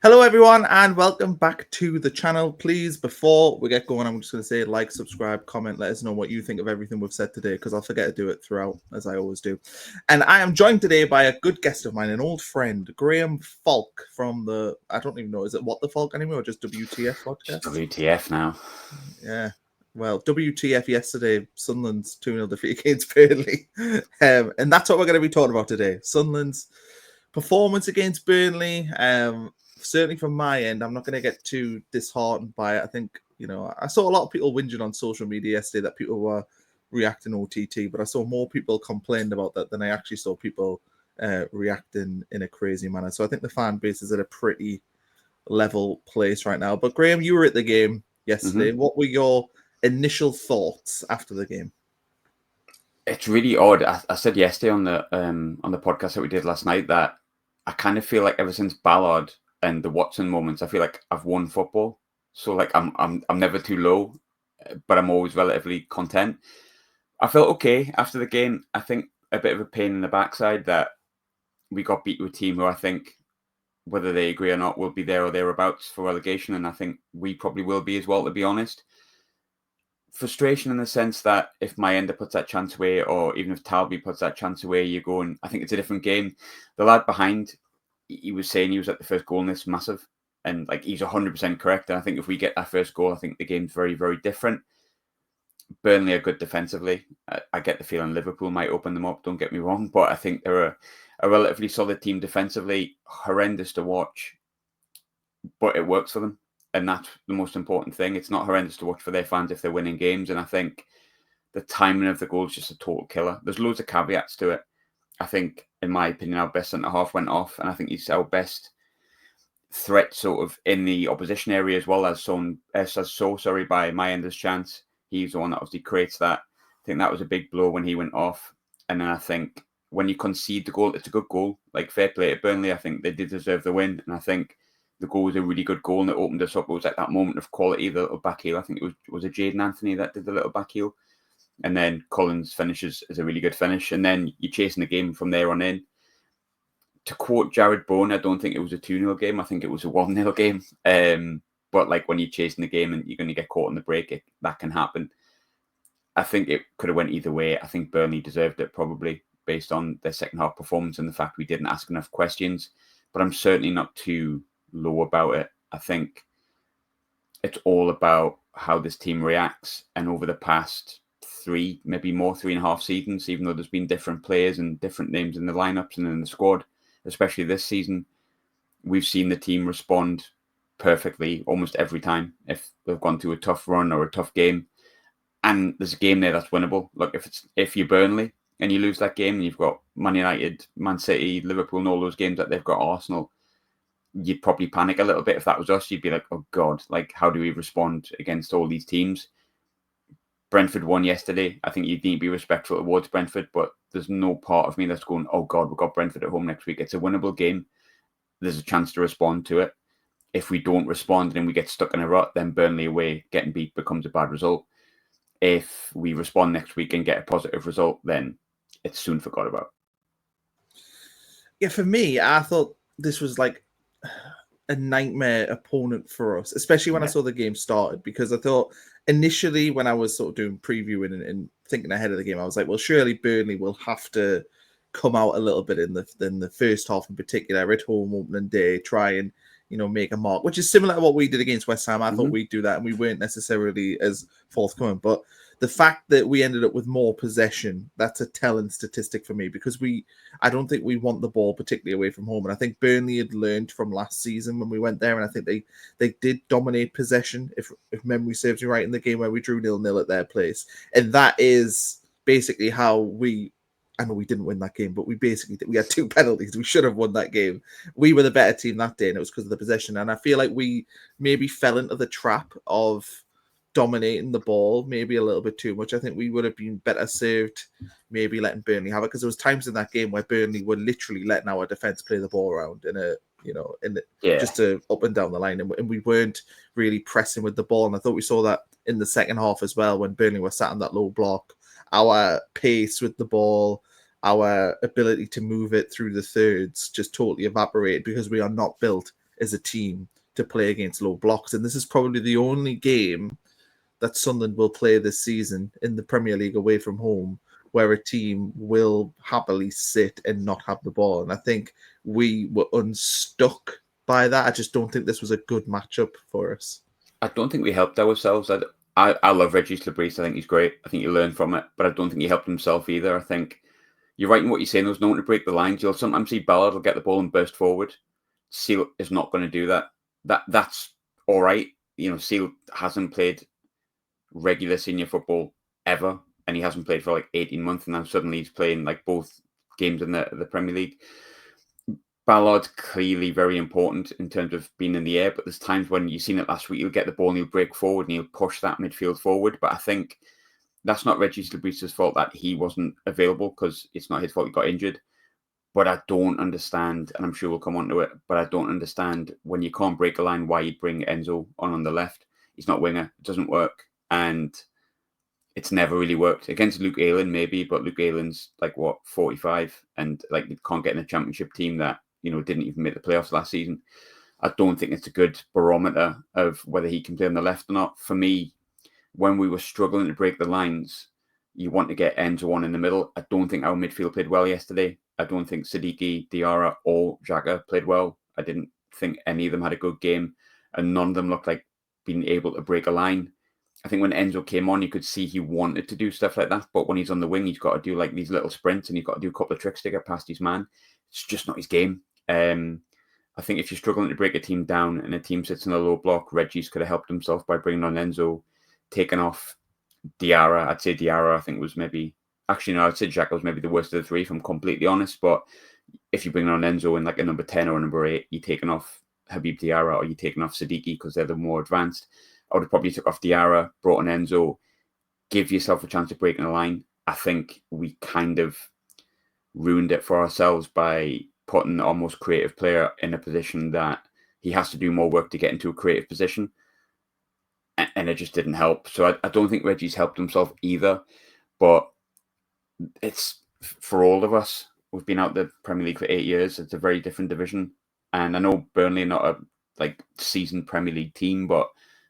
Hello everyone and welcome back to the channel. Please, before we get going, I'm just going to say like, subscribe, comment, let us know what you think of everything we've said today, because I'll forget to do it throughout, as I always do. And I am joined today by a good guest of mine, an old friend, Graham Falk from the, I don't even know, is it What the Falk anymore or just WTF podcast? Just WTF now. Yeah. Well, WTF yesterday, Sunderland's 2-0 defeat against Burnley. And that's what we're going to be talking about today. Sunderland's performance against Burnley. Certainly from my end, I'm not going to get too disheartened by it. I think, I saw a lot of people whinging on social media yesterday that people were reacting OTT, but I saw more people complained about that than I actually saw people reacting in a crazy manner. So I think the fan base is at a pretty level place right now. But Graham, you were at the game yesterday. What were your initial thoughts after the game? It's really odd. I said yesterday on the podcast that we did last night that I kind of feel like ever since Ballard and the Watson moments, I feel like I've won football. So like I'm never too low, but I'm always relatively content. I felt okay after the game. I think a bit of a pain in the backside that we got beat to a team who I think, whether they agree or not, will be there or thereabouts for relegation, and I think we probably will be as well, to be honest. Frustration in the sense that if Mayenda puts that chance away, or even if Talby puts that chance away, you're going, I think it's a different game. The lad behind, he was saying he was at the first goal and it's massive. And like he's 100% correct. And I think if we get that first goal, I think the game's very, very different. Burnley are good defensively. I get the feeling Liverpool might open them up, don't get me wrong. But I think they're a relatively solid team defensively, horrendous to watch. But it works for them. And that's the most important thing. It's not horrendous to watch for their fans if they're winning games. And I think the timing of the goal is just a total killer. There's loads of caveats to it. I think, in my opinion, our best centre-half went off. And I think he's our best threat sort of in the opposition area as well as by Mayenda's chance. He's the one that obviously creates that. I think that was a big blow when he went off. And then I think when you concede the goal, it's a good goal. Like, fair play to Burnley. I think they did deserve the win. And I think the goal was a really good goal and it opened us up. It was like that moment of quality, the little back heel. I think it was a Jaden Anthony that did the little back heel. And then Collins finishes as a really good finish. And then you're chasing the game from there on in. To quote Jared Bowen, I don't think it was a 2-0 game. I think it was a 1-0 game. But like when you're chasing the game and you're going to get caught on the break, that can happen. I think it could have went either way. I think Burnley deserved it probably based on their second half performance and the fact we didn't ask enough questions. But I'm certainly not too low about it. I think it's all about how this team reacts. And over the past 3.5 seasons, even though there's been different players and different names in the lineups and in the squad, especially this season, we've seen the team respond perfectly almost every time if they've gone through a tough run or a tough game. And there's a game there that's winnable. Look, if you're Burnley and you lose that game and you've got Man United, Man City, Liverpool and all those games that they've got Arsenal, you'd probably panic a little bit. If that was us, you'd be like, oh God, like how do we respond against all these teams? Brentford won yesterday. I think you need to be respectful towards Brentford, but there's no part of me that's going, oh God, we've got Brentford at home next week. It's a winnable game. There's a chance to respond to it. If we don't respond and we get stuck in a rut, then Burnley away getting beat becomes a bad result. If we respond next week and get a positive result, then it's soon forgot about. Yeah, for me, I thought this was like a nightmare opponent for us, especially when I saw the game started, because I thought initially when I was sort of doing previewing and thinking ahead of the game, I was like, well, surely Burnley will have to come out a little bit in the first half in particular at home opening day, try and, make a mark, which is similar to what we did against West Ham. I thought we'd do that and we weren't necessarily as forthcoming, but the fact that we ended up with more possession, that's a telling statistic for me, because I don't think we want the ball particularly away from home. And I think Burnley had learned from last season when we went there. And I think they did dominate possession, if memory serves me right, in the game where we drew 0-0 at their place. And that is basically how I know we didn't win that game, but we had 2 penalties. We should have won that game. We were the better team that day, and it was because of the possession. And I feel like we maybe fell into the trap of dominating the ball maybe a little bit too much. I think we would have been better served maybe letting Burnley have it, because there was times in that game where Burnley were literally letting our defense play the ball around just to up and down the line, and we weren't really pressing with the ball. And I thought we saw that in the second half as well, when Burnley were sat on that low block. Our pace with the ball, our ability to move it through the thirds just totally evaporated, because we are not built as a team to play against low blocks. And this is probably the only game that Sunderland will play this season in the Premier League away from home where a team will happily sit and not have the ball. And I think we were unstuck by that. I just don't think this was a good matchup for us. I don't think we helped ourselves. I love Regis Labrice. I think he's great. I think you learn from it, but I don't think he helped himself either. I think you're right in what you're saying. There's no one to break the lines. You'll sometimes see Ballard will get the ball and burst forward. Seal is not going to do that. That's all right. You know, Seal hasn't played regular senior football ever, and he hasn't played for like 18 months, and now suddenly he's playing like both games in the Premier League. Ballard's clearly very important in terms of being in the air, but there's times when you've seen it last week, he'll get the ball and he'll break forward and he'll push that midfield forward. But I think that's not Regis Labrice's fault that he wasn't available, because it's not his fault he got injured. But I don't understand, and I'm sure we'll come on to it, but I don't understand when you can't break a line why you bring Enzo on the left. He's not winger. It doesn't work. And it's never really worked. Against Luke Ayling, maybe, but Luke Ayling's like, 45? And like, you can't get in a championship team that, you know, didn't even make the playoffs last season. I don't think it's a good barometer of whether he can play on the left or not. For me, when we were struggling to break the lines, you want to get Enzo on in the middle. I don't think our midfield played well yesterday. I don't think Siddiqui, Diarra or Xhaka played well. I didn't think any of them had a good game, and none of them looked like being able to break a line. I think when Enzo came on, you could see he wanted to do stuff like that, but when he's on the wing, he's got to do like these little sprints and he's got to do a couple of tricks to get past his man. It's just not his game. I think if you're struggling to break a team down and a team sits in a low block, Regis could have helped himself by bringing on Enzo, taking off Diarra. I'd say Diarra, I think, was maybe... Actually, no, I'd say Xhaka was maybe the worst of the three, if I'm completely honest. But if you bring on Enzo in like a number 10 or a number 8, you're taking off Habib Diarra or you're taking off Siddiqui because they're the more advanced. I would have probably took off Diarra, brought on Enzo, give yourself a chance of breaking a line. I think we kind of ruined it for ourselves by putting our most creative player in a position that he has to do more work to get into a creative position. And it just didn't help. So I don't think Reggie's helped himself either. But it's for all of us. We've been out the Premier League for 8 years. It's a very different division. And I know Burnley are not a seasoned Premier League team, but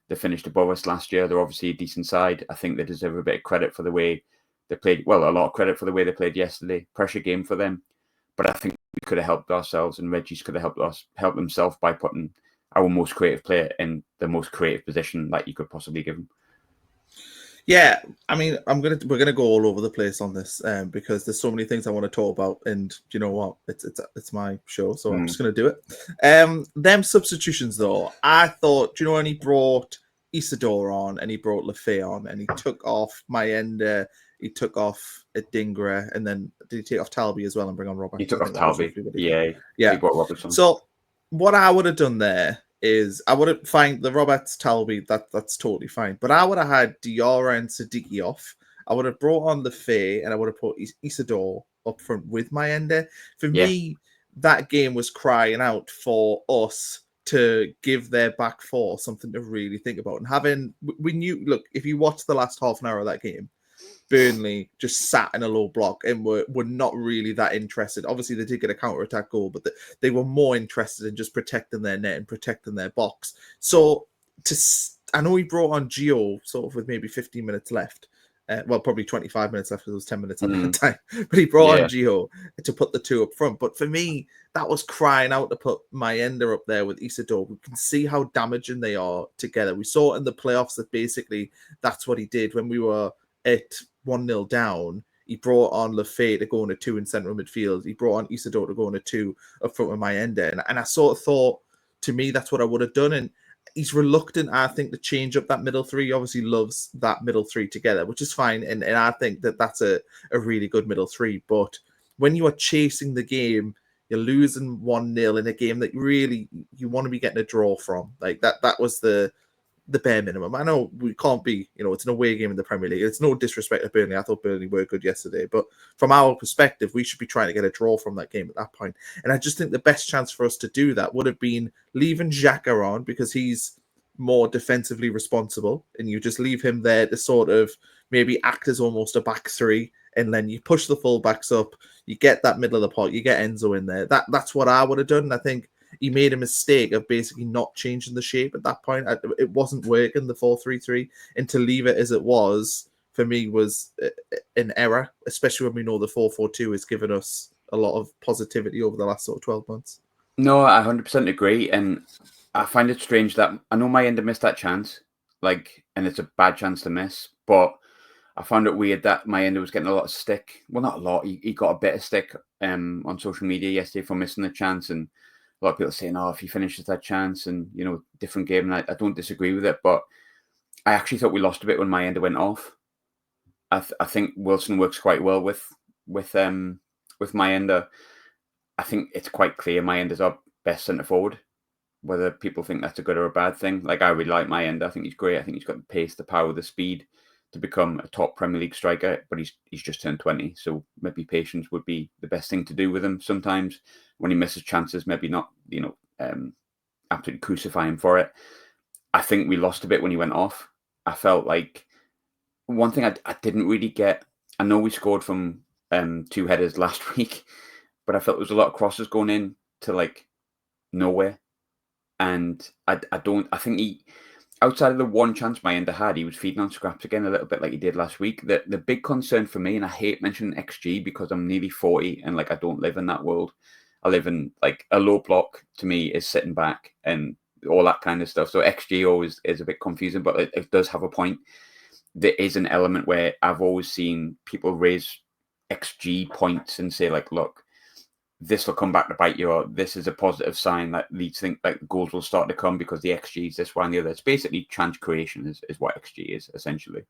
they finished above us last year. They're obviously a decent side. I think they deserve a bit of credit for the way they played. Well, a lot of credit for the way they played yesterday. Pressure game for them. But I think we could have helped ourselves, and Reggie's could have helped himself by putting our most creative player in the most creative position that you could possibly give him. Yeah, I mean, we're gonna go all over the place on this because there's so many things I want to talk about, and you know what? It's my show, so I'm just gonna do it. Them substitutions though, I thought, you know, when he brought Isidor on and he brought Lefay on and he took off Mayenda, he took off Adingra, and then did he take off Talby as well and bring on Robert? He took off Talby. Yeah. He brought Robertson. So what I would have done there is I would have find the Roberts Talby, that's totally fine. But I would have had Diarra and Siddiqui off. I would have brought on Lefay and I would have put Isidor up front with Mayenda. For me, that game was crying out for us to give their back four something to really think about. And we knew, look, if you watch the last half an hour of that game, Burnley just sat in a low block and were not really that interested. Obviously, they did get a counter-attack goal, but they were more interested in just protecting their net and protecting their box. So, I know he brought on Gio sort of with maybe 15 minutes left. Well, probably 25 minutes left because it was 10 minutes at that time. But he brought on Gio to put the two up front. But for me, that was crying out to put Mayenda up there with Isidor. We can see how damaging they are together. We saw in the playoffs that basically that's what he did when we were at 1-0 down. He brought on Lefay to go on a 2 in central midfield. He brought on Isidor to go on a 2 up front with Mayenda. And I sort of thought, to me, that's what I would have done. And he's reluctant, I think, to change up that middle three. He obviously loves that middle three together, which is fine. And I think that's a really good middle three. But when you are chasing the game, you're losing 1-0 in a game that really you want to be getting a draw from. Like that was the bare minimum. I know we can't be, it's an away game in the Premier League. It's no disrespect to Burnley. I thought Burnley were good yesterday. But from our perspective, we should be trying to get a draw from that game at that point. And I just think the best chance for us to do that would have been leaving Xhaka on because he's more defensively responsible. And you just leave him there to sort of maybe act as almost a back three. And then you push the full backs up. You get that middle of the pot. You get Enzo in there. That's what I would have done. And I think he made a mistake of basically not changing the shape at that point. It wasn't working, the 4-3-3, and to leave it as it was, for me, was an error, especially when we know the 4-4-2 has given us a lot of positivity over the last sort of 12 months. No, I 100% agree. And I find it strange that I know Mayenda missed that chance, and it's a bad chance to miss, but I found it weird that Mayenda was getting a lot of stick. Well, not a lot. He got a bit of stick on social media yesterday for missing the chance, and a lot of people saying, "Oh, if he finishes that chance," and different game. And I don't disagree with it, but I actually thought we lost a bit when Mayenda went off. I think Wilson works quite well with Mayenda. I think it's quite clear Mayenda's our best centre forward. Whether people think that's a good or a bad thing, I really like Mayenda. I think he's great. I think he's got the pace, the power, the speed to become a top Premier League striker. But he's just turned 20, so maybe patience would be the best thing to do with him. Sometimes when he misses chances, maybe not, absolutely crucify him for it. I think we lost a bit when he went off. I felt like one thing I didn't really get. I know we scored from 2 headers last week, but I felt there was a lot of crosses going in to nowhere. And I think he, outside of the one chance Mayenda had, he was feeding on scraps again a little bit like he did last week. The big concern for me, and I hate mentioning XG because I'm nearly 40 and I don't live in that world. I live in a low block to me is sitting back and all that kind of stuff. So XG always is a bit confusing, but it does have a point. There is an element where I've always seen people raise XG points and say look, this will come back to bite you, or this is a positive sign that leads to think goals will start to come because the XG is this, one, and the other. It's basically chance creation is what XG is, essentially.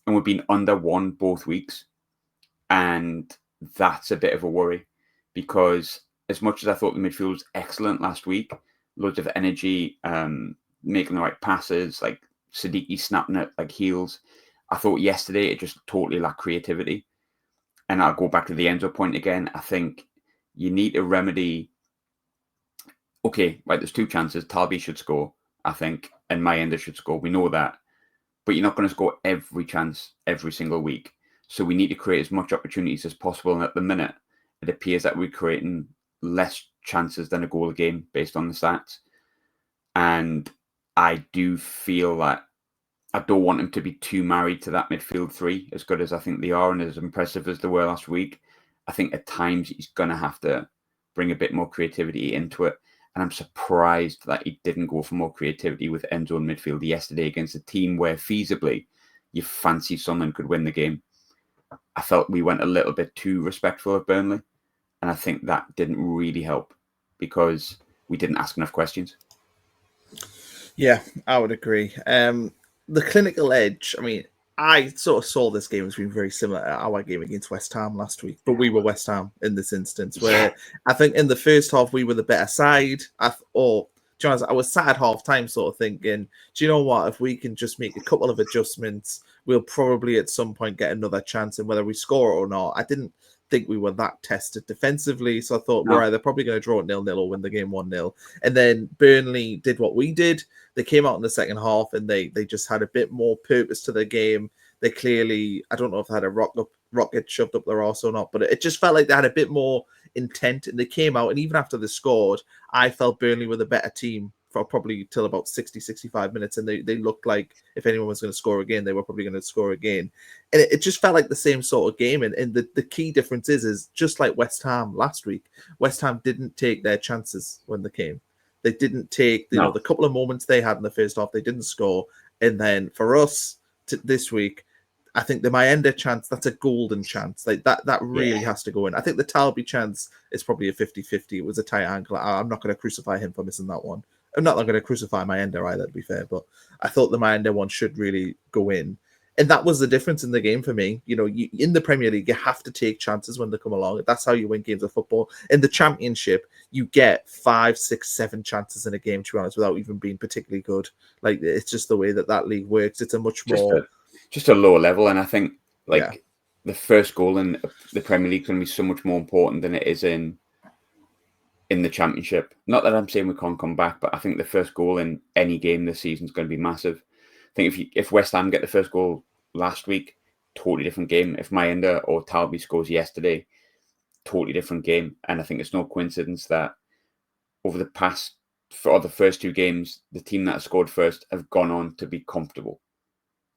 And we've been under 1 both weeks. And that's a bit of a worry because as much as I thought the midfield was excellent last week, loads of energy, making the right passes, Siddiqui snapping it heels, I thought yesterday it just totally lacked creativity. And I'll go back to the Enzo point again. I think you need to remedy. Okay, right, there's 2 chances. Talby should score, I think, and Mayenda should score. We know that. But you're not going to score every chance every single week. So we need to create as much opportunities as possible. And at the minute, it appears that we're creating less chances than a goal a game based on the stats. And I do feel that I don't want him to be too married to that midfield 3, as good as I think they are and as impressive as they were last week. I think at times he's going to have to bring a bit more creativity into it. And I'm surprised that he didn't go for more creativity with Enzo in midfield yesterday against a team where feasibly you fancy Sunderland could win the game. I felt we went a little bit too respectful of Burnley. And I think that didn't really help because we didn't ask enough questions. Yeah, I would agree. The clinical edge, I sort of saw this game as being very similar to our game against West Ham last week, but we were West Ham in this instance, where I think in the first half we were the better side. I was sat at half time sort of thinking, do you know what? If we can just make a couple of adjustments, we'll probably at some point get another chance, and whether we score or not, I didn't think we were that tested defensively. So I thought we're either probably going to draw it 0-0 or win the game 1-0. And then Burnley did what we did. They came out in the second half and they just had a bit more purpose to their game. They clearly, I don't know if they had a rocket shoved up their arse or not, but it just felt like they had a bit more intent, and they came out. And even after they scored, I felt Burnley were the better team for probably till about 60-65 minutes, and they looked like if anyone was going to score again, they were probably going to score again. And it just felt like the same sort of game. And the key difference is just like West Ham last week, West Ham didn't take their chances when they came. They didn't take the couple of moments they had in the first half, they didn't score. And then for us this week, I think the Mayenda chance, that's a golden chance. That really has to go in. I think the Talby chance is probably a 50-50. It was a tight angle. I'm not going to crucify him for missing that one. I'm not going to crucify Mayenda either, to be fair, but I thought the Mayenda one should really go in. And that was the difference in the game for me. In the Premier League, you have to take chances when they come along. That's how you win games of football. In the Championship, you get 5, 6, 7 chances in a game, to be honest, without even being particularly good. It's just the way that league works. It's a much more... Just a lower level. And I think, the first goal in the Premier League is going to be so much more important than it is in the Championship. Not that I'm saying we can't come back, but I think the first goal in any game this season is going to be massive. I think if West Ham get the first goal last week, totally different game. If Mayenda or Talby scores yesterday, totally different game. And I think it's no coincidence that over the first two games, the team that has scored first have gone on to be comfortable.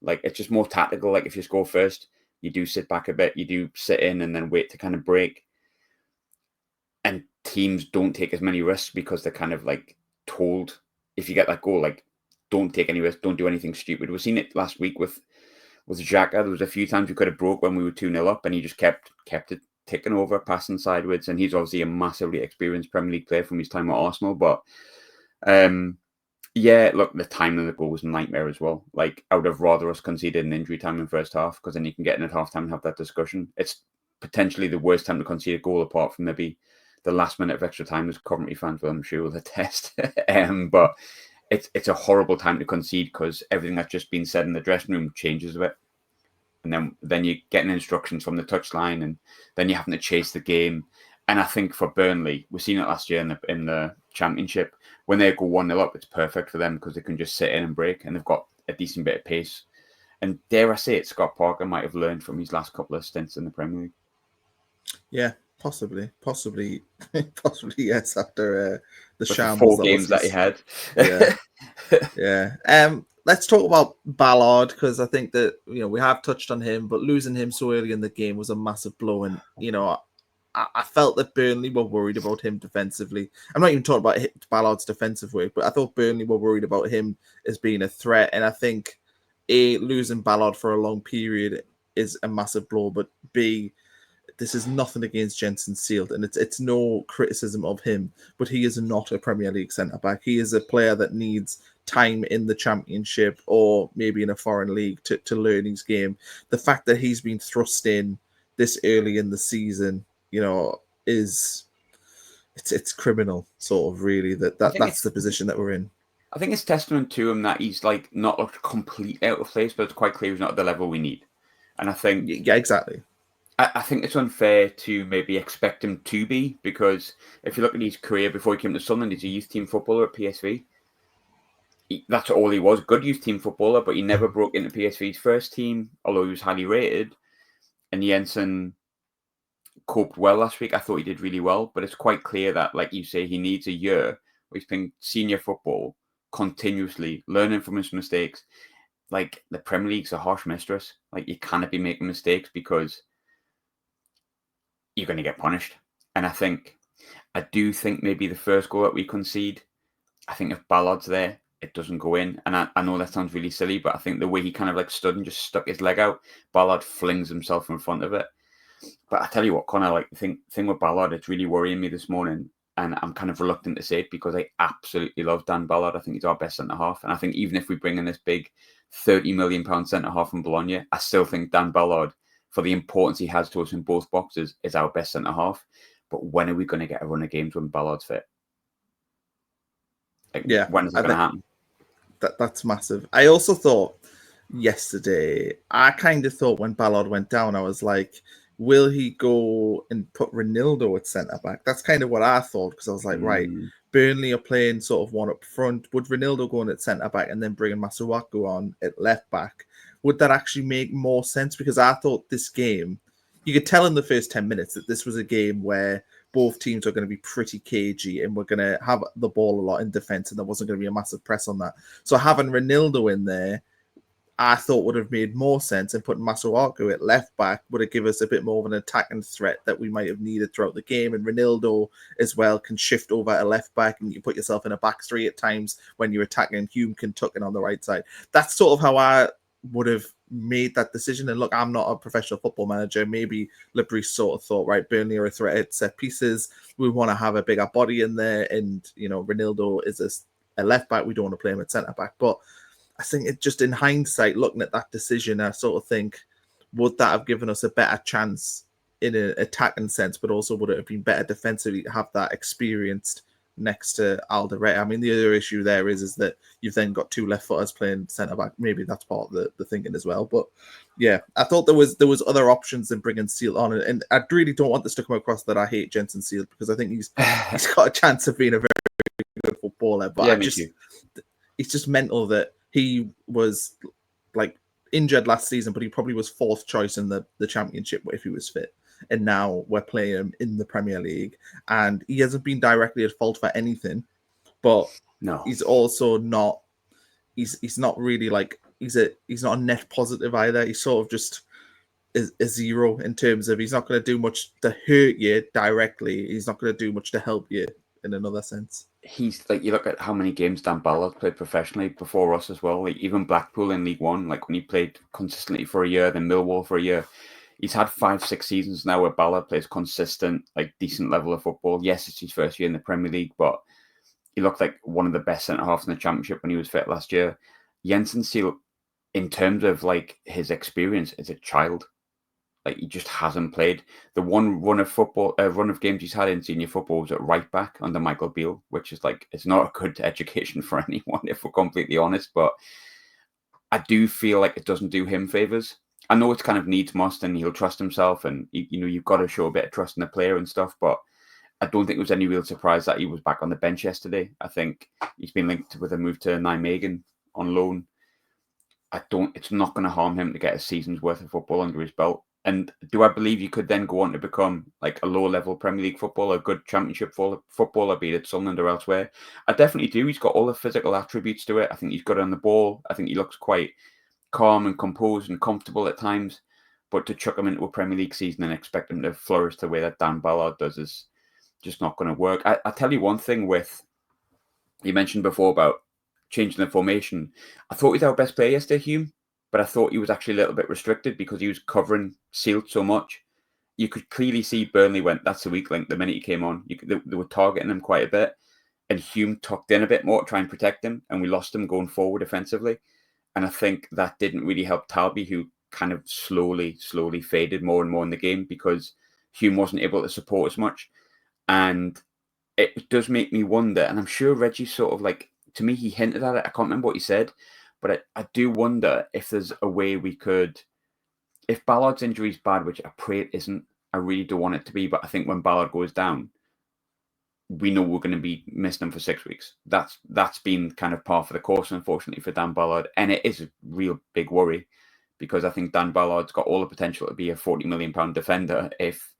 Like, it's just more tactical. Like, if you score first, you do sit back a bit, you do sit in and then wait to kind of break. And teams don't take as many risks because they're kind of like told, if you get that goal, like, don't take any risks, don't do anything stupid. We've seen it last week with Xhaka. There was a few times we could have broke when we were 2-0 up, and he just kept it ticking over, passing sideways. And he's obviously a massively experienced Premier League player from his time at Arsenal. But yeah, look, the time of the goal was a nightmare as well. Like, I would have rather us conceded an injury time in first half, because then you can get in at half time and have that discussion. It's potentially the worst time to concede a goal, apart from maybe the last minute of extra time, as Coventry fans will, I'm sure, will attest. But it's a horrible time to concede, because everything that's just been said in the dressing room changes a bit. And then you're getting instructions from the touchline, and then you're having to chase the game. And I think for Burnley, we've seen it last year in the Championship, when they go 1-0 up, it's perfect for them, because they can just sit in and break, and they've got a decent bit of pace. And dare I say it, Scott Parker might have learned from his last couple of stints in the Premier League. Yeah, possibly, yes. After the shambles, 4 games that he had. Yeah, yeah. Let's talk about Ballard, because I think that we have touched on him, but losing him so early in the game was a massive blow. And I felt that Burnley were worried about him defensively. I'm not even talking about Ballard's defensive work, but I thought Burnley were worried about him as being a threat. And I think losing Ballard for a long period is a massive blow, but B, this is nothing against Jensen Sealed, and it's no criticism of him, but he is not a Premier League centre-back. He is a player that needs time in the Championship or maybe in a foreign league to learn his game. The fact that he's been thrust in this early in the season, it's criminal, sort of, really, that's the position that we're in. I think it's testament to him that he's like not looked complete out of place, but it's quite clear he's not at the level we need. And I think... Yeah, exactly. I think it's unfair to maybe expect him to be, because if you look at his career before he came to Sunderland, he's a youth team footballer at PSV. That's all he was, good youth team footballer, but he never broke into PSV's first team, although he was highly rated. And Jensen coped well last week. I thought he did really well, but it's quite clear that, like you say, he needs a year where he's playing senior football continuously, learning from his mistakes. Like, the Premier League's a harsh mistress. Like, you cannot be making mistakes, because you're going to get punished. And I do think maybe the first goal that we concede, I think if Ballard's there, it doesn't go in. And I know that sounds really silly, but I think the way he kind of like stood and just stuck his leg out, Ballard flings himself in front of it. But I tell you what, Connor, like, the thing with Ballard, it's really worrying me this morning. And I'm kind of reluctant to say it, because I absolutely love Dan Ballard. I think he's our best centre-half. And I think even if we bring in this big £30 million centre-half from Bologna, I still think Dan Ballard, for the importance he has to us in both boxes, is our best centre-half. But when are we going to get a run of games when Ballard's fit? Like, yeah, when is it going to happen? That's massive. I also thought yesterday, I kind of thought when Ballard went down, I was like, will he go and put Ronaldo at centre-back? That's kind of what I thought, because I was like, right, Burnley are playing sort of one up front. Would Ronaldo go in at centre-back and then bring Masuaku on at left-back? Would that actually make more sense? Because I thought this game, you could tell in the first 10 minutes that this was a game where both teams are going to be pretty cagey and we're going to have the ball a lot in defence, and there wasn't going to be a massive press on that. So having Ronaldo in there, I thought would have made more sense, and putting Masuaku at left back would have given us a bit more of an attacking threat that we might have needed throughout the game. And Ronaldo as well can shift over to left back, and you put yourself in a back three at times when you're attacking. Hume can tuck in on the right side. That's sort of how I would have made that decision. And look, I'm not a professional football manager. Maybe Lebris sort of thought, right, Burnley are a threat at set pieces. We want to have a bigger body in there, and Ronaldo is a left back. We don't want to play him at centre back, but I think it just in hindsight, looking at that decision, I sort of think, would that have given us a better chance in an attacking sense, but also would it have been better defensively to have that experienced next to Alderete? I mean, the other issue there is that you've then got two left footers playing centre back. Maybe that's part of the thinking as well. But yeah, I thought there was other options than bringing Seal on, and I really don't want this to come across that I hate Jensen Seal, because I think he's got a chance of being a very good footballer. But Yeah, it's just mental that he was like injured last season, but he probably was fourth choice in the Championship if he was fit. and now we're playing him in the Premier League, and he hasn't been directly at fault for anything, but No, he's also not. He's not really like he's not a net positive either. He's sort of just a zero in terms of he's not going to do much to hurt you directly. He's not going to do much to help you in another sense. he's like, you look at how many games Dan Ballard played professionally before us as well. Like even Blackpool in League One, like when he played consistently for a year, then Millwall for a year. He's had 5-6 seasons now where Ballard plays consistent, like decent level of football. Yes, it's his first year in the Premier League, but he looked like one of the best centre halves in the Championship when he was fit last year. Jensen Seal, in terms of like his experience, is a child. Like he just hasn't played. The one run of games he's had in senior football was at right back under Michael Beale, which is like it's not a good education for anyone, if we're completely honest. But I do feel like it doesn't do him favors. I know it's kind of needs must, and he'll trust himself, and you've got to show a bit of trust in the player and stuff. But I don't think it was any real surprise that he was back on the bench yesterday. I think he's been linked with a move to Nijmegen on loan. It's not going to harm him to get a season's worth of football under his belt. And do I believe you could then go on to become like a low-level Premier League footballer, a good Championship footballer, be it at Sunderland or elsewhere? I definitely do. He's got all the physical attributes to it. I think he's good on the ball. I think he looks quite calm and composed and comfortable at times. But to chuck him into a Premier League season and expect him to flourish the way that Dan Ballard does is just not going to work. I tell you one thing you mentioned before about changing the formation. I thought he was our best player yesterday, Hume, but I thought he was actually a little bit restricted because he was covering Sealed so much. You could clearly see Burnley went, that's the weak link the minute he came on. They were targeting him quite a bit, and Hume tucked in a bit more to try and protect him, and we lost him going forward offensively. And I think that didn't really help Talby, who kind of slowly faded more and more in the game because Hume wasn't able to support as much. And it does make me wonder, and I'm sure Regis sort of like, to me, he hinted at it. I can't remember what he said, but I do wonder if there's a way we could, if Ballard's injury is bad, which I pray it isn't, I really don't want it to be, but I think when Ballard goes down, we know we're going to be missing him for 6 weeks. That's been kind of par for the course, unfortunately, for Dan Ballard, and it is a real big worry because I think Dan Ballard's got all the potential to be a £40 million defender if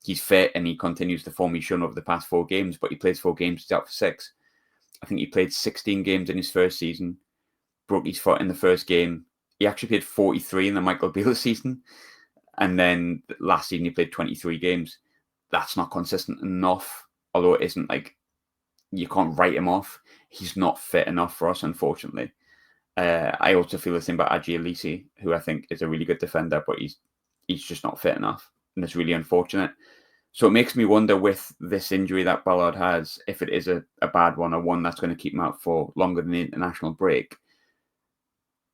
he's fit and he continues the form he's shown over the past 4 games, but he plays 4 games, he's out for 6. I think he played 16 games in his first season, broke his foot in the first game. He actually played 43 in the Michael Beale season. And then last season, he played 23 games. That's not consistent enough, although it isn't like you can't write him off. He's not fit enough for us, unfortunately. I also feel the same about Aji Elisi, who I think is a really good defender, but he's just not fit enough. And it's really unfortunate. So it makes me wonder with this injury that Ballard has, if it is a bad one or one that's going to keep him out for longer than the international break.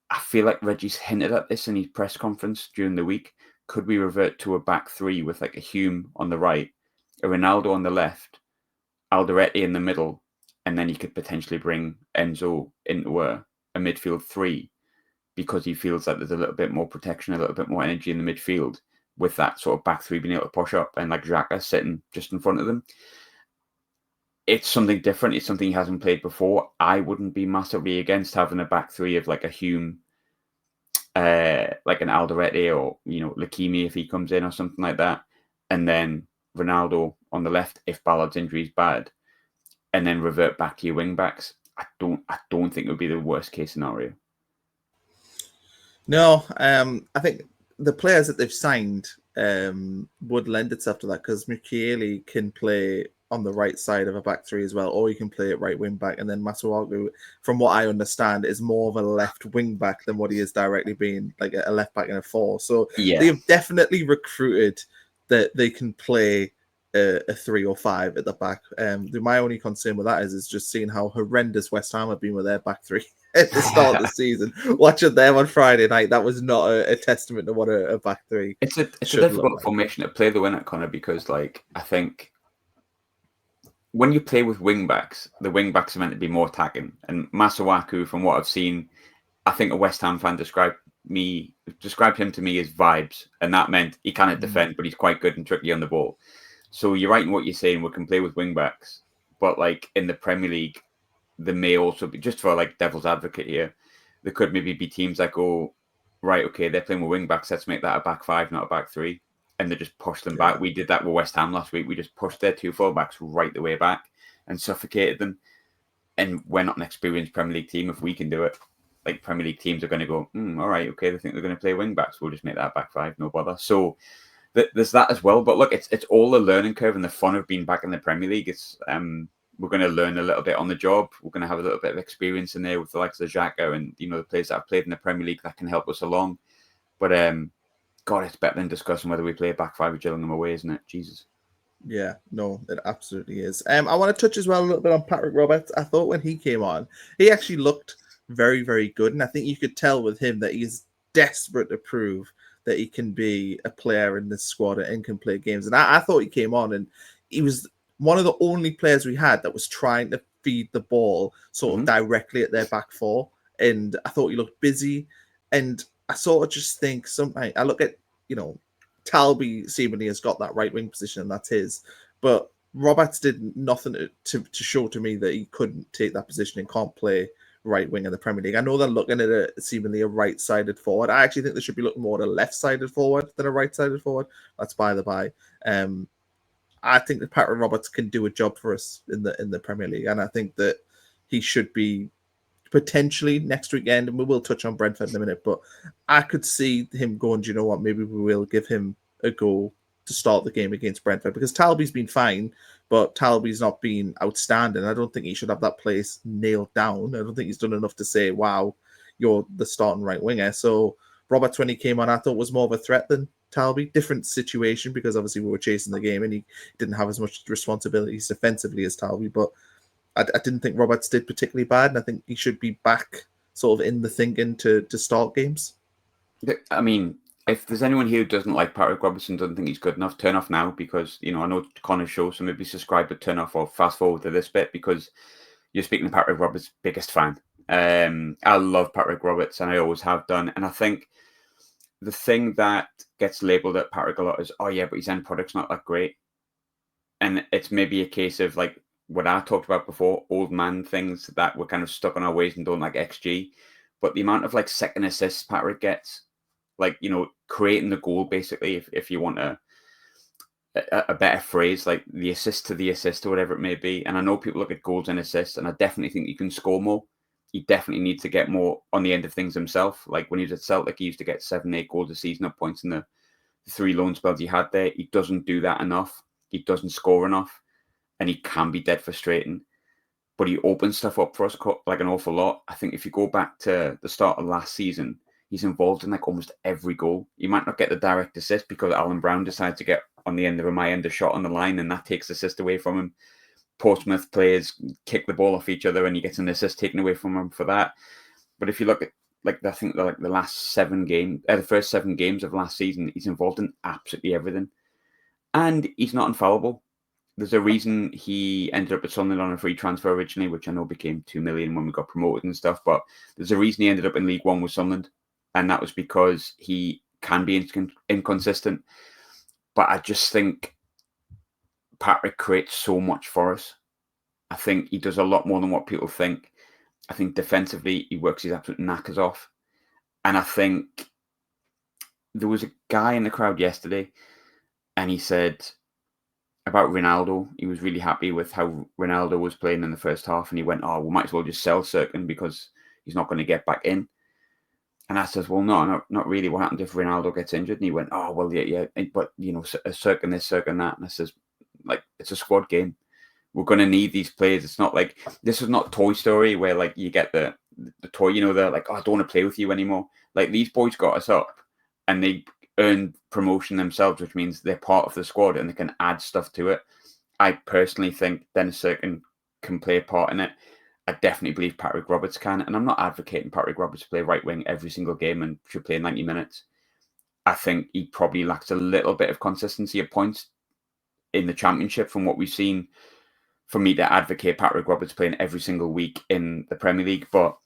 I feel like Regis hinted at this in his press conference during the week. Could we revert to a back 3 with like a Hume on the right, a Ronaldo on the left, Alderete in the middle, and then he could potentially bring Enzo into a midfield 3 because he feels like there's a little bit more protection, a little bit more energy in the midfield, with that sort of back 3 being able to push up and like Xhaka sitting just in front of them. It's something different. It's something he hasn't played before. I wouldn't be massively against having a back 3 of like a Hume, like an Alderete or, Lakimi if he comes in or something like that. And then Ronaldo on the left if Ballard's injury is bad. And then revert back to your wing backs. I don't think it would be the worst case scenario. No, I think the players that they've signed would lend itself to that because Mukiele can play on the right side of a back 3 as well, or you can play at right wing back. And then Masuaku, from what I understand, is more of a left wing back than what he is directly being like a left back and a 4. So they've definitely recruited that they can play a 3 or 5 at the back. My only concern with that is just seeing how horrendous West Ham have been with their back 3 at the start of the season. Watching them on Friday night, that was not a testament to what a back 3. It's a difficult formation to play the win at, Connor, because like I think when you play with wing backs, the wing backs are meant to be more attacking. And Masuaku, from what I've seen, I think a West Ham fan described him to me as vibes, and that meant he cannot defend, but he's quite good and tricky on the ball. So you're right in what you're saying. We can play with wing backs, but like in the Premier League, there may also be, just for like devil's advocate here, there could maybe be teams that go, right, okay, they're playing with wing backs. Let's make that a back 5, not a back 3. and they just push them back. We did that with West Ham last week. We just pushed their 2 full-backs right the way back and suffocated them. And we're not an experienced Premier League team. If we can do it, like Premier League teams are going to go, all right, okay, they think they're going to play wing-backs. We'll just make that back 5, no bother. So there's that as well. But look, it's all the learning curve and the fun of being back in the Premier League. It's we're going to learn a little bit on the job. We're going to have a little bit of experience in there with the likes of Xhaka and, the players that have played in the Premier League that can help us along. But, God, it's better than discussing whether we play a back 5 with Gillingham away, isn't it? Jesus. Yeah, no, it absolutely is. I want to touch as well a little bit on Patrick Roberts. I thought when he came on, he actually looked very, very good. And I think you could tell with him that he's desperate to prove that he can be a player in this squad and can play games. And I thought he came on and he was one of the only players we had that was trying to feed the ball sort of directly at their back 4. And I thought he looked busy. And I sort of just think I look at, Talby seemingly has got that right wing position and that's his. But Roberts did nothing to show to me that he couldn't take that position and can't play right wing in the Premier League. I know they're looking at seemingly a right-sided forward. I actually think they should be looking more at a left-sided forward than a right-sided forward. That's by the by. I think that Patrick Roberts can do a job for us in the Premier League, and I think that he should be potentially next weekend, and we will touch on Brentford in a minute, but I could see him going, do you know what, maybe we will give him a go to start the game against Brentford, because Talby's been fine, but Talby's not been outstanding. I don't think he should have that place nailed down. I don't think he's done enough to say, wow, you're the starting right winger. So Roberts, when he came on, I thought was more of a threat than Talby. Different situation, because obviously we were chasing the game and he didn't have as much responsibilities defensively as Talby, but I didn't think Roberts did particularly bad, and I think he should be back sort of in the thinking to start games. I mean, if there's anyone here who doesn't like Patrick Robertson, doesn't think he's good enough, turn off now, because, I know Connor's show, so maybe subscribe, but turn off or fast forward to this bit, because you're speaking to Patrick Roberts' biggest fan. I love Patrick Roberts, and I always have done. And I think the thing that gets labelled at Patrick a lot is, oh yeah, but his end product's not that great. And it's maybe a case of like what I talked about before, old man things that we're kind of stuck on our ways and don't like XG. But the amount of like second assists Patrick gets, like, creating the goal, basically, if you want a better phrase, like the assist to the assist or whatever it may be. And I know people look at goals and assists, and I definitely think you can score more. You definitely need to get more on the end of things himself. Like when he was at Celtic, he used to get 7-8 goals a season at points in the 3 loan spells he had there. He doesn't do that enough. He doesn't score enough. And he can be dead frustrating, but he opens stuff up for us like an awful lot. I think if you go back to the start of last season, he's involved in like almost every goal. You might not get the direct assist because Alan Brown decides to get on the end of a Mayenda shot on the line, and that takes assist away from him. Portsmouth players kick the ball off each other, and he gets an assist taken away from him for that. But if you look at I think the last 7 games, the first 7 games of last season, he's involved in absolutely everything, and he's not infallible. There's a reason he ended up at Sunderland on a free transfer originally, which I know became 2 million when we got promoted and stuff. But there's a reason he ended up in League One with Sunderland, and that was because he can be inconsistent. But I just think Patrick creates so much for us. I think he does a lot more than what people think. I think defensively, he works his absolute knackers off. And I think there was a guy in the crowd yesterday, and he said about Ronaldo, he was really happy with how Ronaldo was playing in the first half, and he went, oh, we might as well just sell Sirkin because he's not going to get back in. And I says, well, no, not really. What happened if Ronaldo gets injured? And he went, oh, well, yeah, but, Sirkin this, Sirkin that. And I says, like, it's a squad game. We're going to need these players. It's not like, this is not Toy Story where, like, you get the toy, they're like, oh, I don't want to play with you anymore. Like, these boys got us up, and they earned promotion themselves, which means they're part of the squad and they can add stuff to it. I personally think Dennis Sirkin can play a part in it. I definitely believe Patrick Roberts can, and I'm not advocating Patrick Roberts to play right wing every single game and should play 90 minutes. I think he probably lacks a little bit of consistency at points in the Championship from what we've seen. For me to advocate Patrick Roberts playing every single week in the Premier League, but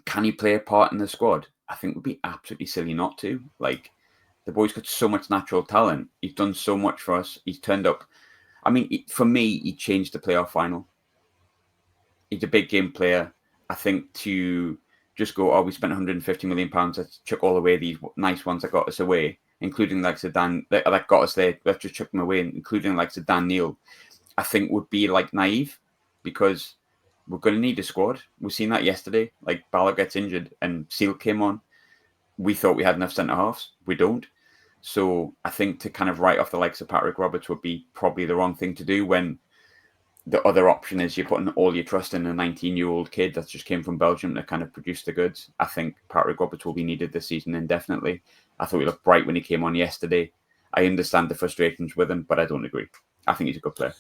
can he play a part in the squad? I think it would be absolutely silly not to. Like, the boy's got so much natural talent. He's done so much for us. He's turned up. I mean, for me, he changed the playoff final. He's a big game player. I think to just go, oh, we spent £150 million, let's chuck all away these nice ones that got us away. including like Dan, that got us there. Let's just chuck them away, including like Dan Neil, I think would be like naive, because we're going to need a squad. We've seen that yesterday. Like Ballard gets injured and Seal came on. We thought we had enough centre halves. We don't. So I think to kind of write off the likes of Patrick Roberts would be probably the wrong thing to do, when the other option is you're putting all your trust in a 19-year-old kid that just came from Belgium to kind of produce the goods. I think Patrick Roberts will be needed this season indefinitely. I thought he looked bright when he came on yesterday. I understand the frustrations with him, but I don't agree. I think he's a good player.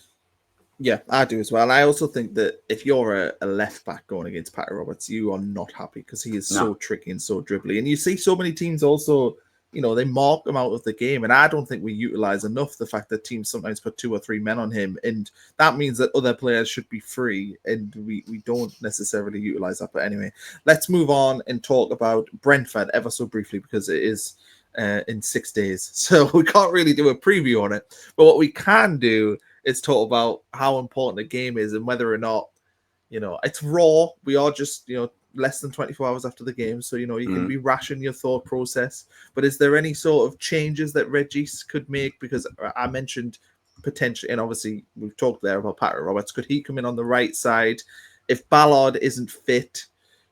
Yeah, I do as well. And I also think that if you're a left back going against Patrick Roberts, you are not happy, because he is so tricky and so dribbly. And you see so many teams also, they mark him out of the game. And I don't think we utilize enough the fact that teams sometimes put 2 or 3 men on him. And that means that other players should be free. And we don't necessarily utilize that. But anyway, let's move on and talk about Brentford ever so briefly, because it is in 6 days. So we can't really do a preview on it. But what we can do is talk about how important the game is and whether or not, it's raw. We are just, less than 24 hours after the game. So, you can be rash in your thought process. But is there any sort of changes that Regis could make? Because I mentioned potentially, and obviously we've talked there about Patrick Roberts. Could he come in on the right side? If Ballard isn't fit,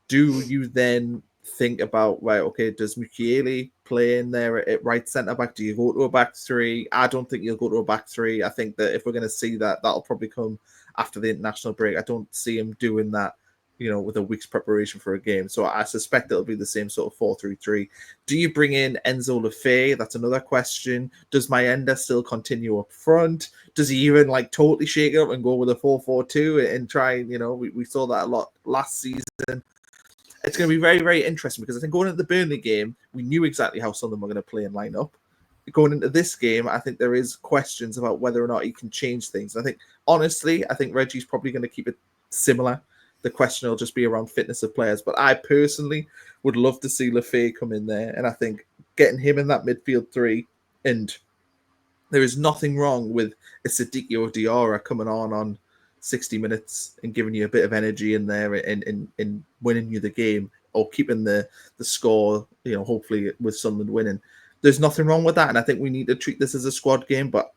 do you then think about, right, okay, does Mukiele play in there at right centre back? Do you go to a back three? I don't think you'll go to a back three. I think that if we're going to see that, that'll probably come after the international break. I don't see him doing that, with a week's preparation for a game. So I suspect it'll be the same sort of 4-3-3. Do you bring in Enzo Lefebvre? That's another question. Does Mayenda still continue up front? Does he even totally shake it up and go with a 4-4-2 and try, we saw that a lot last season. It's going to be very, very interesting, because I think going into the Burnley game, we knew exactly how Sunderland were going to play and line up. Going into this game, I think there is questions about whether or not he can change things. I think Reggie's probably going to keep it similar. The question will just be around fitness of players. But I personally would love to see Lefebvre come in there. And I think getting him in that midfield three, and there is nothing wrong with a Siddiqui or Diarra coming on 60 minutes and giving you a bit of energy in there and winning you the game, or keeping the score, hopefully with Sunderland winning. There's nothing wrong with that. And I think we need to treat this as a squad game. But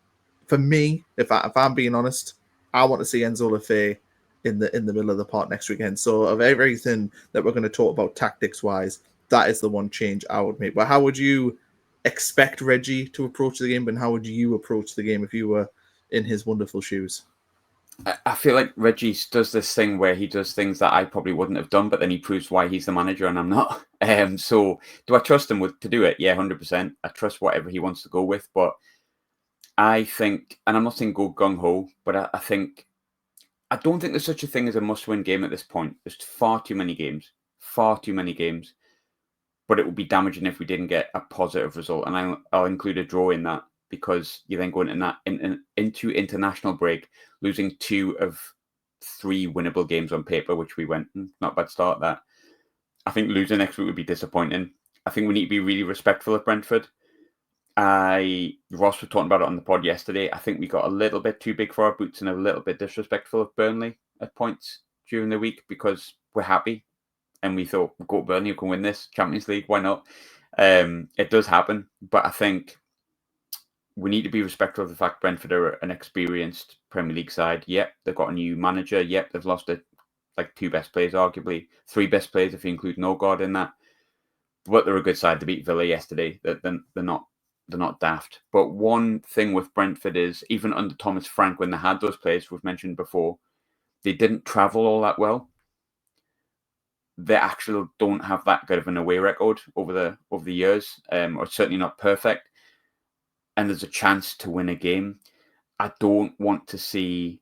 for me, if I'm being honest, I want to see Enzo Lefebvre in the middle of the park next weekend. So of everything that we're going to talk about tactics-wise, that is the one change I would make. But how would you expect Reggie to approach the game, and how would you approach the game if you were in his wonderful shoes? I feel like Reggie does this thing where he does things that I probably wouldn't have done, but then he proves why he's the manager and I'm not. So do I trust him to do it? Yeah, 100%. I trust whatever he wants to go with. But I think, and I'm not saying go gung-ho, but I don't think there's such a thing as a must-win game at this point. There's far too many games. But it would be damaging if we didn't get a positive result. And I'll include a draw in that, because you then go into international break, losing 2 of 3 winnable games on paper, which we went, not a bad start that. I think losing next week would be disappointing. I think we need to be really respectful of Brentford. Ross was talking about it on the pod yesterday. I think we got a little bit too big for our boots and a little bit disrespectful of Burnley at points during the week, because we're happy and we thought, we'll go to Burnley, we can win this Champions League, why not? It does happen, but I think we need to be respectful of the fact Brentford are an experienced Premier League side. Yep, they've got a new manager. Yep, they've lost 2 best players, arguably 3 best players if you include Norgard in that. But they're a good side. They beat Villa yesterday. They're not daft. But one thing with Brentford is, even under Thomas Frank, when they had those players we've mentioned before, they didn't travel all that well. They actually don't have that good of an away record over the years, or certainly not perfect. And there's a chance to win a game. I don't want to see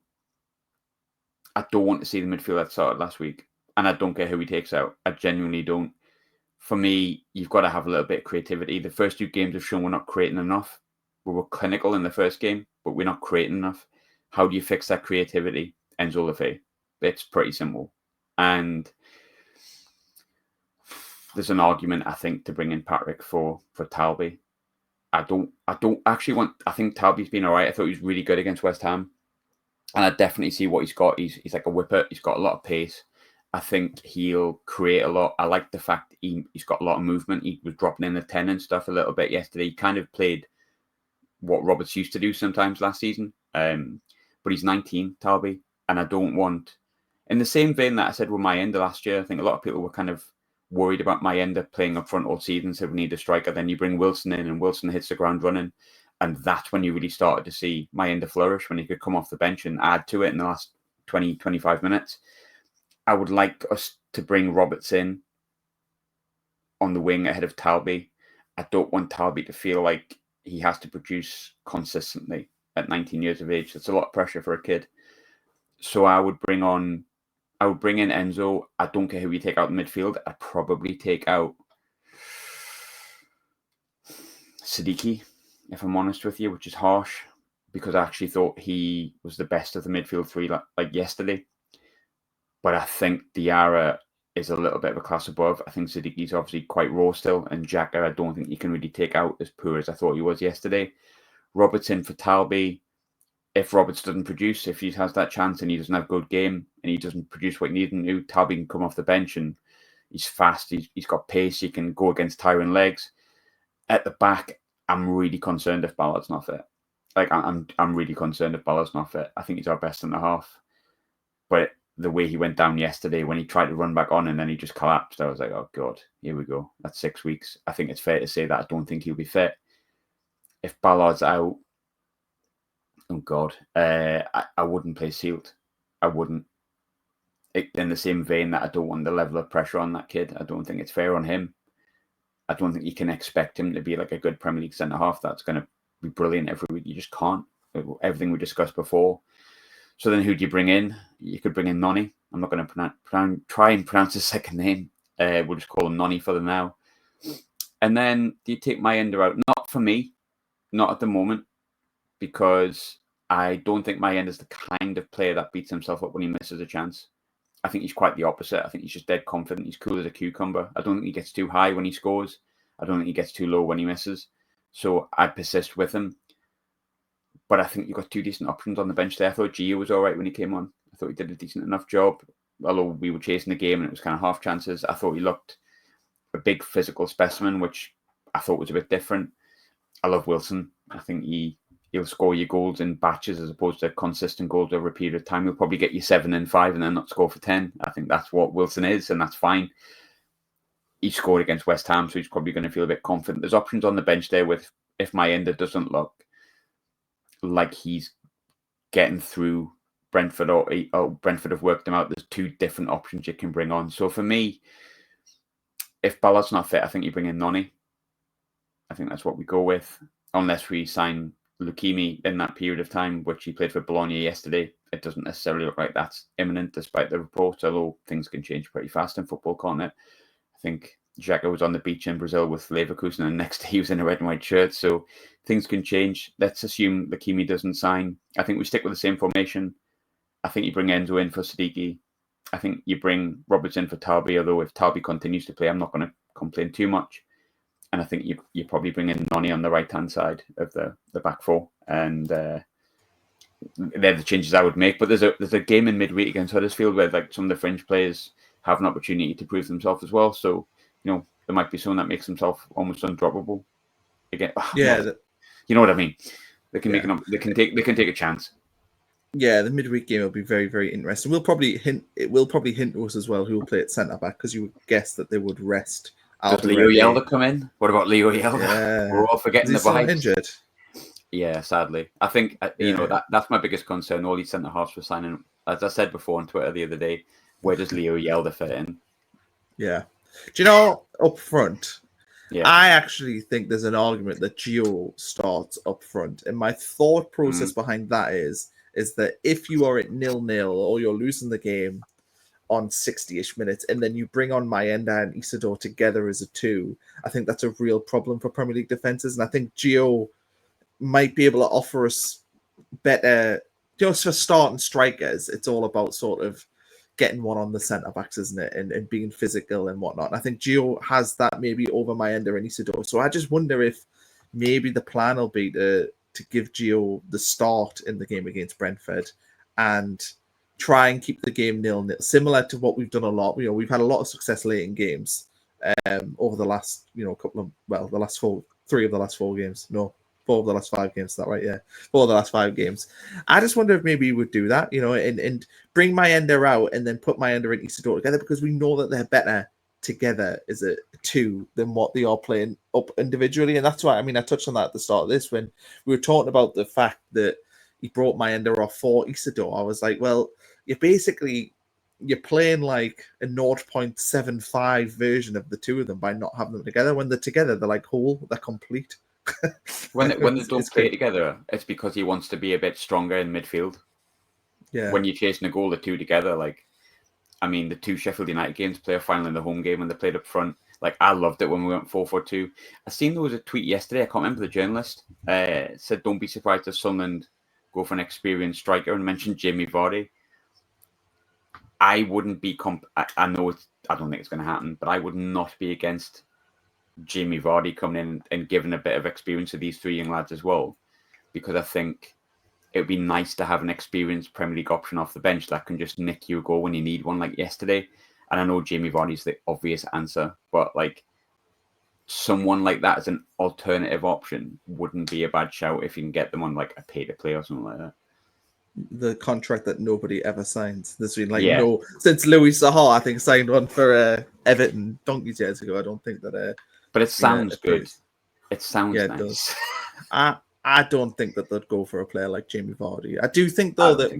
the midfield that started last week, and I don't care who he takes out. I genuinely don't. For me, you've got to have a little bit of creativity. The first 2 games have shown we're not creating enough. We were clinical in the first game, but we're not creating enough. How do you fix that creativity? Enzo Lefebvre. It's pretty simple. And there's an argument, I think, to bring in Patrick for Talby. I don't actually want. I think Talby's been all right. I thought he was really good against West Ham, and I definitely see what he's got. He's like a whipper. He's got a lot of pace, I think he'll create a lot. I like the fact he's got a lot of movement. He was dropping in the 10 and stuff a little bit yesterday. He kind of played what Roberts used to do sometimes last season. But he's 19, Talby, and I don't want... In the same vein that I said with Mayenda last year, I think a lot of people were kind of worried about Mayenda playing up front all season, said we need a striker. Then you bring Wilson in, and Wilson hits the ground running. And that's when you really started to see Mayenda flourish, when he could come off the bench and add to it in the last 20, 25 minutes. I would like us to bring Roberts in on the wing ahead of Talby. I don't want Talby to feel like he has to produce consistently at 19 years of age. That's a lot of pressure for a kid. So I would bring in Enzo. I don't care who you take out in midfield. I'd probably take out Siddiqui, if I'm honest with you, which is harsh, because I actually thought he was the best of the midfield three like yesterday. But I think Diarra is a little bit of a class above. I think Siddiqui's obviously quite raw still, and Xhaka I don't think you can really take out as poor as I thought he was yesterday. Robertson for Talby. If Roberts doesn't produce, if he has that chance and he doesn't have a good game and he doesn't produce what he needs to do, Talby can come off the bench and he's fast, he's got pace, he can go against tiring legs. At the back, I'm really concerned if Ballard's not fit. Like, I'm really concerned if Ballard's not fit. I think he's our best in the half. But the way he went down yesterday when he tried to run back on and then he just collapsed, I was like, oh God, here we go. That's 6 weeks. I think it's fair to say that I don't think he'll be fit. If Ballard's out, oh God, I wouldn't play Sealed. I wouldn't. In the same vein that I don't want the level of pressure on that kid. I don't think it's fair on him. I don't think you can expect him to be like a good Premier League centre-half that's going to be brilliant every week. You just can't. Everything we discussed before. So then who do you bring in? You could bring in Noni. I'm not going to try and pronounce his second name. We'll just call him Noni for them now. And then do you take Mayenda out? Not for me. Not at the moment. Because I don't think Mayenda is the kind of player that beats himself up when he misses a chance. I think he's quite the opposite. I think he's just dead confident. He's cool as a cucumber. I don't think he gets too high when he scores. I don't think he gets too low when he misses. So I'd persist with him. But I think you've got two decent options on the bench there. I thought Gio was all right when he came on. I thought he did a decent enough job. Although we were chasing the game and it was kind of half chances. I thought he looked a big physical specimen, which I thought was a bit different. I love Wilson. I think he'll score your goals in batches as opposed to consistent goals over a period of time. He'll probably get you 7 and 5 and then not score for 10. I think that's what Wilson is, and that's fine. He scored against West Ham, so he's probably going to feel a bit confident. There's options on the bench there with if Mayenda doesn't look like he's getting through Brentford or Brentford have worked him out. There's two different options you can bring on. So for me, if Ballard's not fit, I think you bring in Noni. I think that's what we go with, unless we sign Lukimi in that period of time, which he played for Bologna yesterday. It doesn't necessarily look like that's imminent, despite the reports, although things can change pretty fast in football, can't it? I think Xhaka was on the beach in Brazil with Leverkusen, and the next day he was in a red and white shirt, so things can change. Let's assume Lukimi doesn't sign. I think we stick with the same formation. I think you bring Enzo in for Siddiqui. I think you bring Roberts in for Talby, although if Talby continues to play, I'm not going to complain too much. And I think you probably bring in Noni on the right-hand side of the back four. And they're the changes I would make. But there's a game in midweek against Huddersfield where like some of the fringe players have an opportunity to prove themselves as well. So, there might be someone that makes himself almost undroppable. Again, yeah. You know what I mean? They can make they can take a chance. Yeah, the midweek game will be very, very interesting. It will probably hint to us as well who will play at centre-back, because you would guess that they would rest. Does Leo Yelder come in? What about Leo Yelder? Yeah. We're all forgetting the vibes. Injured? Yeah, sadly. I think, that's my biggest concern. All these centre-halves were signing. As I said before on Twitter the other day, where does Leo Yelder fit in? Yeah. Do you know, up front, yeah. I actually think there's an argument that Gio starts up front. And my thought process behind that is that if you are at 0-0 or you're losing the game on 60-ish minutes, and then you bring on Mayenda and Isidor together as a 2, I think that's a real problem for Premier League defenses. And I think Gio might be able to offer us better, just for starting strikers. It's all about sort of getting one on the centre-backs, isn't it? And being physical and whatnot. And I think Gio has that maybe over Mayenda and Isidor. So I just wonder if maybe the plan will be to give Gio the start in the game against Brentford and try and keep the game 0-0, similar to what we've done a lot. We've had a lot of success late in games over the last, the last three of the last 4 games. No, 4 of the last 5 games. Is that right? Yeah, 4 of the last 5 games. I just wonder if maybe you would do that, and bring Mayenda out and then put Mayenda and Isidor together, because we know that they're better together as a 2 than what they are playing up individually. And that's why, I touched on that at the start of this when we were talking about the fact that he brought Mayenda off for Isidor. I was like, well, you're playing like a 0.75 version of the 2 of them by not having them together. When they're together, they're like whole, they're complete. When they don't play together, it's because he wants to be a bit stronger in midfield. Yeah. When you're chasing a goal, the 2 together, the 2 Sheffield United games, player final in the home game when they played up front. I loved it when we went 4-4-2. I seen there was a tweet yesterday, I can't remember the journalist, said don't be surprised if Sunderland go for an experienced striker, and mentioned Jamie Vardy. I wouldn't be I know I don't think it's going to happen, but I would not be against Jamie Vardy coming in and giving a bit of experience to these 3 young lads as well, because I think it would be nice to have an experienced Premier League option off the bench that can just nick you a goal when you need one, like yesterday. And I know Jamie Vardy's the obvious answer, but someone like that as an alternative option wouldn't be a bad shout if you can get them on a pay-to-play or something like that. The contract that nobody ever signs. There's been since Louis Saha, I think, signed one for Everton donkeys years ago. I don't think that. But it sounds good. It sounds nice. It does. I don't think that they'd go for a player like Jamie Vardy. I do think though that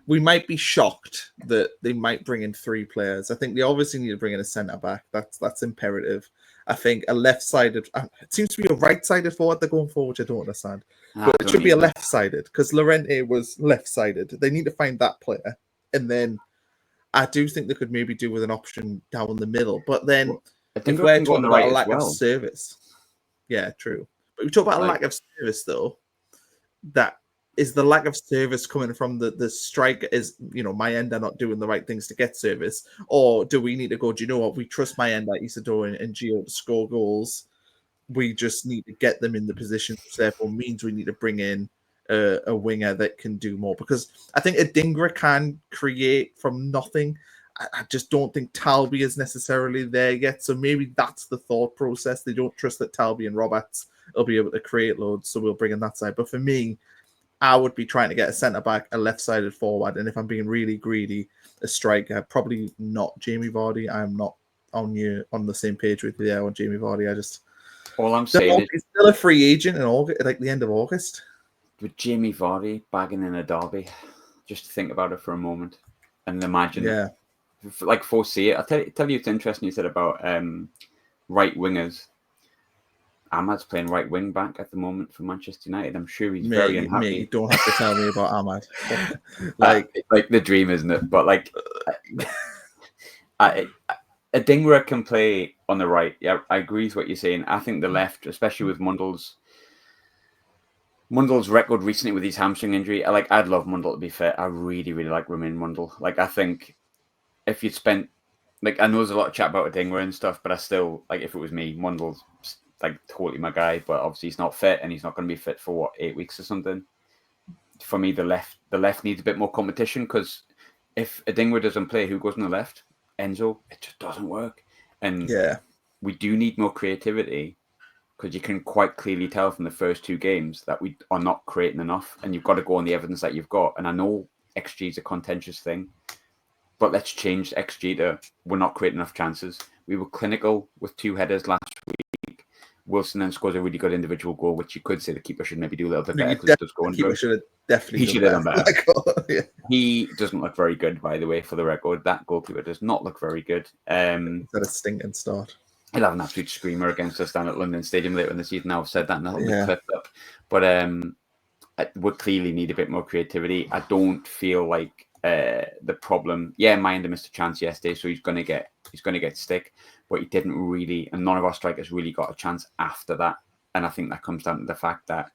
we might be shocked that they might bring in 3 players. I think they obviously need to bring in a centre back. That's imperative. I think a left-sided. It seems to be a right-sided forward they're going for, which I don't understand. But it should be a left-sided, because Llorente was left-sided. They need to find that player, and then I do think they could maybe do with an option down the middle. But then if we're talking about a lack of service, yeah, true. But we talk about a lack of service, though. That is the lack of service coming from the striker. Is Mayenda not doing the right things to get service, or do we need to go? Do you know what? We trust Mayenda, Isidor, and Gio to score goals. We just need to get them in the position, which therefore means we need to bring in a winger that can do more. Because I think Adingra can create from nothing. I just don't think Talby is necessarily there yet. So maybe that's the thought process. They don't trust that Talby and Roberts will be able to create loads, so we'll bring in that side. But for me, I would be trying to get a centre-back, a left-sided forward, and if I'm being really greedy, a striker. Probably not Jamie Vardy. I'm not on the same page with you there on Jamie Vardy. All I'm saying is he's still a free agent in August, the end of August. With Jamie Vardy bagging in a derby, just think about it for a moment and imagine foresee it. I'll tell you it's interesting you said about right wingers. Ahmad's playing right wing back at the moment for Manchester United. I'm sure he's very unhappy. You don't have to tell me about Ahmad. like the dream, isn't it? But Adingra can play on the right. Yeah, I agree with what you're saying. I think the left, especially with Mundell's record recently with his hamstring injury, I'd love Mundell to be fit. I really, really like Romain Mundell. I think if you'd spent, I know there's a lot of chat about Adingra and stuff, but I still, if it was me, Mundell's totally my guy, but obviously he's not fit and he's not going to be fit for 8 weeks or something. For me, the left needs a bit more competition, because if Adingra doesn't play, who goes on the left? Enzo. It just doesn't work. And we do need more creativity, because you can quite clearly tell from the first 2 games that we are not creating enough, and you've got to go on the evidence that you've got. And I know XG is a contentious thing, but let's change XG to we're not creating enough chances. We were clinical with 2 headers last week. Wilson then scores a really good individual goal, which you could say the keeper should maybe do a little bit better, because it does go under. He should have definitely done better. He doesn't look very good, by the way, for the record. That goalkeeper does not look very good. Is that a stinking start? He'll have an absolute screamer against us down at London Stadium later in the season. I've said that and that'll be clipped up. But we clearly need a bit more creativity. I don't feel like the problem. Mayenda missed a chance yesterday, so he's gonna get stick. But he didn't really, and none of our strikers really got a chance after that. And I think that comes down to the fact that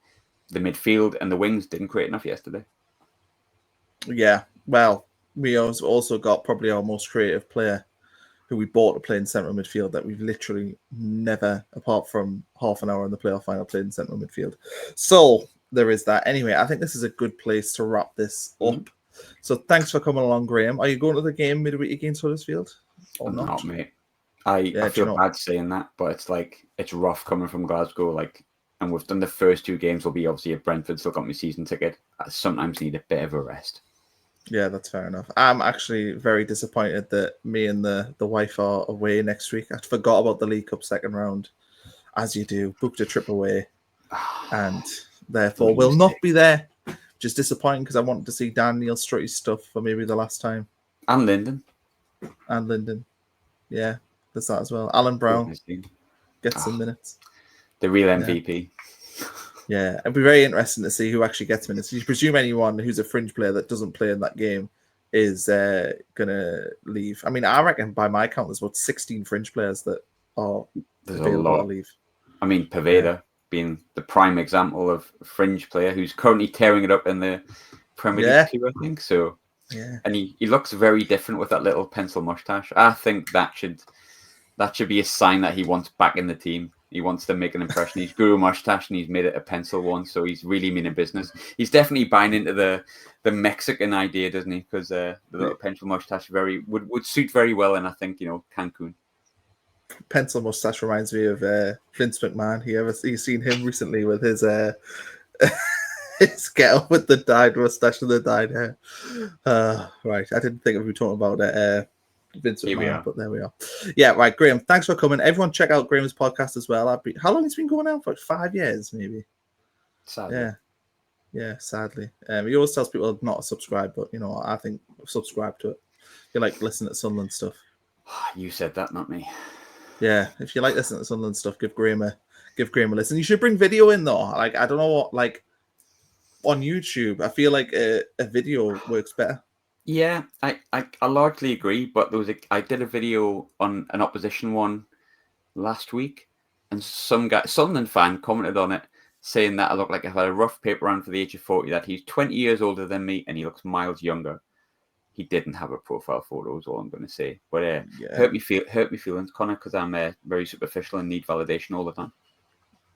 the midfield and the wings didn't create enough yesterday. Yeah, well, we also got probably our most creative player, who we bought to play in central midfield, that we've literally never, apart from half an hour in the playoff final, played in central midfield. So there is that. Anyway, I think this is a good place to wrap this up. So thanks for coming along, Graham. Are you going to the game midweek against Huddersfield? Or I'm not? not, mate. I feel bad saying that, but it's like it's rough coming from Glasgow. Like, and we've done the first 2 games. Will be obviously at Brentford. Still got my season ticket. I sometimes need a bit of a rest. Yeah, that's fair enough. I'm actually very disappointed that me and the wife are away next week. I forgot about the League Cup second round, as you do. Booked a trip away, and therefore will not be there. Just disappointing because I wanted to see Dan Neil Strutty's stuff for maybe the last time. And Lyndon. Yeah, there's that as well. Alan Brown gets some minutes. The real MVP. Yeah, it'd be very interesting to see who actually gets minutes. You presume anyone who's a fringe player that doesn't play in that game is going to leave. I mean, I reckon by my count, there's about 16 fringe players that are available to leave. I mean, Paveda being the prime example of a fringe player who's currently tearing it up in the Premier League 2, I think. So, and he looks very different with that little pencil mustache. I think that should be a sign that he wants back in the team. He wants to make an impression. He's grew a mustache and he's made it a pencil one, so he's really meaning business. He's definitely buying into the Mexican idea, doesn't he? Because the little pencil mustache would suit very well in, I think, Cancun. Pencil mustache reminds me of Vince McMahon. You seen him recently with his his get up with the dyed mustache and the dyed hair? Right, I didn't think we were talking about Vince McMahon, but there we are. Yeah, right, Graham, thanks for coming. Everyone check out Graham's podcast as well. How long has it been going on for? 5 years, maybe. Sadly. Yeah, sadly. He always tells people not to subscribe, but I think subscribe to it. You like listening to Sunderland stuff. You said that, not me. Yeah, if you like listening to Sunderland stuff, give Graham a listen. You should bring video in though. Like, I don't know what, like on YouTube, I feel like a video works better. Yeah, I largely agree, but I did a video on an opposition one last week, and some Sunderland fan commented on it, saying that I look like I've had a rough paper round for the age of 40, that he's 20 years older than me and he looks miles younger. He didn't have a profile photo, is all I'm going to say. But hurt me feelings, Connor, because I'm very superficial and need validation all the time.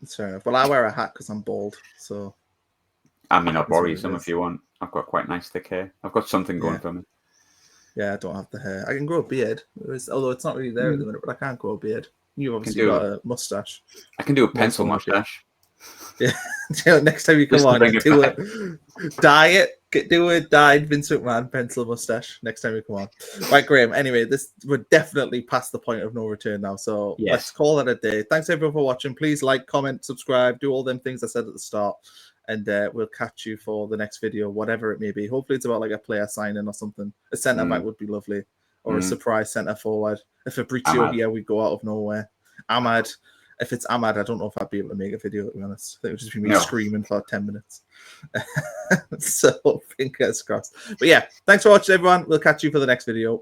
That's fair enough. Well, I wear a hat because I'm bald, so. I mean, I'll borrow you some if you want. I've got quite nice thick hair. I've got something going for me. Yeah, I don't have the hair. I can grow a beard, although it's not really there at the minute, but I can't grow a beard. You've obviously got a mustache. I can do a pencil mustache. Yeah, next time you come on, do a dyed Vince McMahon pencil mustache next time you come on. Right, Graham. Anyway, we're definitely past the point of no return now, so let's call it a day. Thanks everyone for watching. Please like, comment, subscribe, do all them things I said at the start, and we'll catch you for the next video, whatever it may be. Hopefully, it's about like a player signing or something. A centre back would be lovely, or a surprise centre forward. If Fabrizio here, we go out of nowhere. Ahmad. If it's Ahmad, I don't know if I'd be able to make a video, to be honest. I think it would just be me screaming for 10 minutes. So, fingers crossed. But yeah, thanks for watching, everyone. We'll catch you for the next video.